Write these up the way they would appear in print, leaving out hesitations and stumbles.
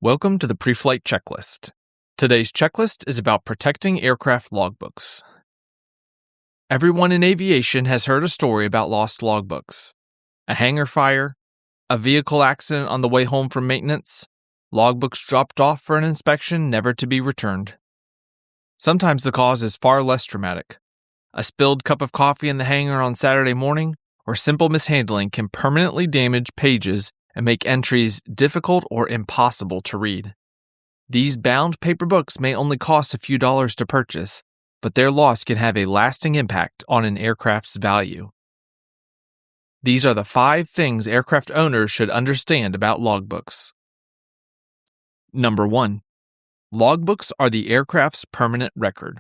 Welcome to the Preflight Checklist. Today's checklist is about protecting aircraft logbooks. Everyone in aviation has heard a story about lost logbooks. A hangar fire, a vehicle accident on the way home from maintenance, logbooks dropped off for an inspection never to be returned. Sometimes the cause is far less dramatic. A spilled cup of coffee in the hangar on Saturday morning, or simple mishandling can permanently damage pages and make entries difficult or impossible to read. These bound paper books may only cost a few dollars to purchase, but their loss can have a lasting impact on an aircraft's value. These are the 5 things aircraft owners should understand about logbooks. Number 1. Logbooks are the aircraft's permanent record.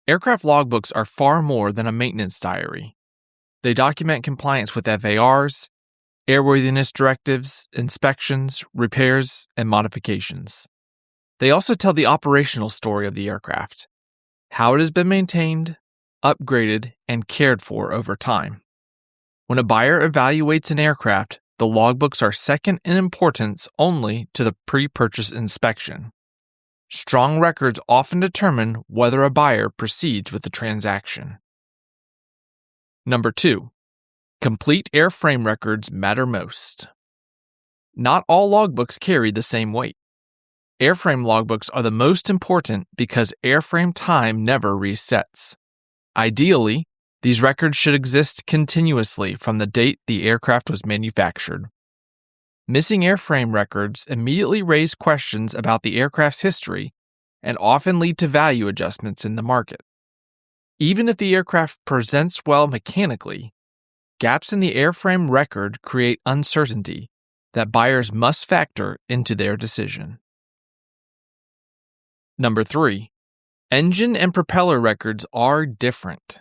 Aircraft logbooks are far more than a maintenance diary. They document compliance with FARs, airworthiness directives, inspections, repairs, and modifications. They also tell the operational story of the aircraft, how it has been maintained, upgraded, and cared for over time. When a buyer evaluates an aircraft, the logbooks are second in importance only to the pre-purchase inspection. Strong records often determine whether a buyer proceeds with the transaction. Number 2. Complete airframe records matter most. Not all logbooks carry the same weight. Airframe logbooks are the most important because airframe time never resets. Ideally, these records should exist continuously from the date the aircraft was manufactured. Missing airframe records immediately raise questions about the aircraft's history and often lead to value adjustments in the market. Even if the aircraft presents well mechanically, gaps in the airframe record create uncertainty that buyers must factor into their decision. Number 3. Engine and propeller records are different.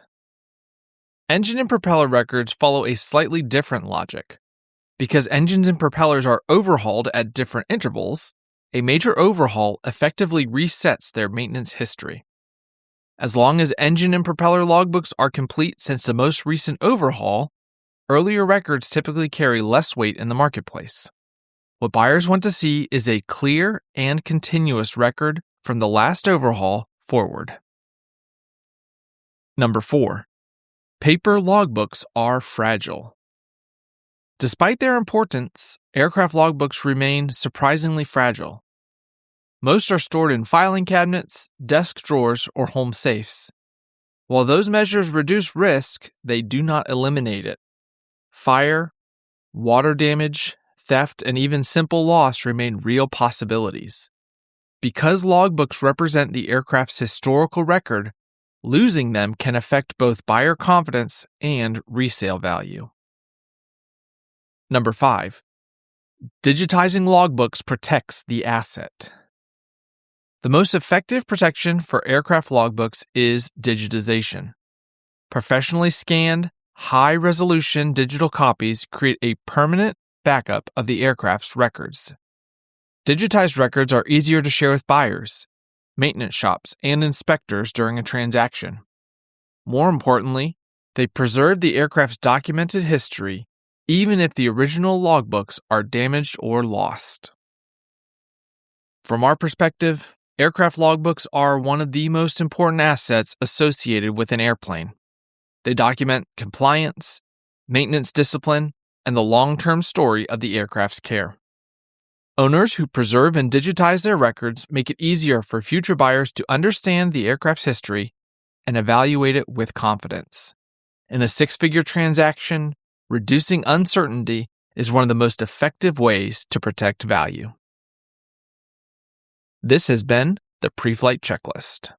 Engine and propeller records follow a slightly different logic. Because engines and propellers are overhauled at different intervals, a major overhaul effectively resets their maintenance history. As long as engine and propeller logbooks are complete since the most recent overhaul, earlier records typically carry less weight in the marketplace. What buyers want to see is a clear and continuous record from the last overhaul forward. Number 4. Paper logbooks are fragile. Despite their importance, aircraft logbooks remain surprisingly fragile. Most are stored in filing cabinets, desk drawers, or home safes. While those measures reduce risk, they do not eliminate it. Fire, water damage, theft, and even simple loss remain real possibilities. Because logbooks represent the aircraft's historical record, losing them can affect both buyer confidence and resale value. Number 5. Digitizing logbooks protects the asset. The most effective protection for aircraft logbooks is digitization. Professionally scanned, high-resolution digital copies create a permanent backup of the aircraft's records. Digitized records are easier to share with buyers, maintenance shops, and inspectors during a transaction. More importantly, they preserve the aircraft's documented history even if the original logbooks are damaged or lost. From our perspective, aircraft logbooks are one of the most important assets associated with an airplane. They document compliance, maintenance discipline, and the long-term story of the aircraft's care. Owners who preserve and digitize their records make it easier for future buyers to understand the aircraft's history and evaluate it with confidence. In a 6-figure transaction, reducing uncertainty is one of the most effective ways to protect value. This has been the Preflight Checklist.